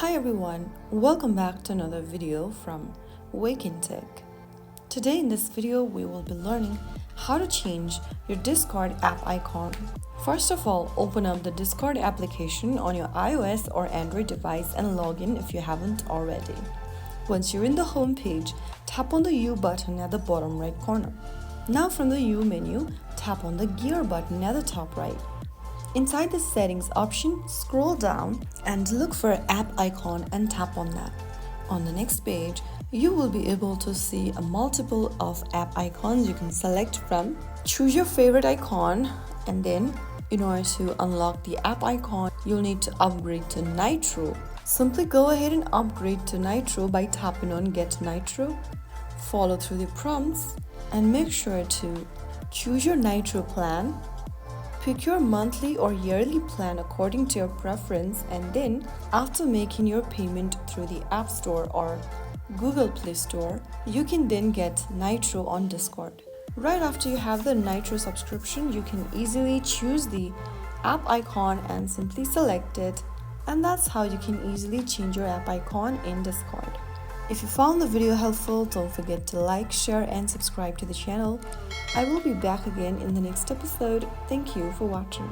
Hi everyone, welcome back to another video from Wake&Tech. Today in this video we will be learning how to change your Discord app icon. First of all, open up the Discord application on your iOS or Android device and log in if you haven't already. Once you're in the home page, tap on the U button at the bottom right corner. Now from the U menu, tap on the gear button at the top right. Inside the settings option, scroll down and look for app icon and tap on that. On the next page, you will be able to see a multiple of app icons you can select from. Choose your favorite icon, and then in order to unlock the app icon, you'll need to upgrade to Nitro. Simply go ahead and upgrade to Nitro by tapping on Get Nitro. Follow through the prompts and make sure to choose your Nitro plan. Pick your monthly or yearly plan according to your preference, and then after making your payment through the App Store or Google Play Store, you can then get Nitro on Discord. Right after you have the Nitro subscription, you can easily choose the app icon and simply select it, and that's how you can easily change your app icon in Discord. If you found the video helpful, don't forget to like, share and subscribe to the channel. I will be back again in the next episode. Thank you for watching.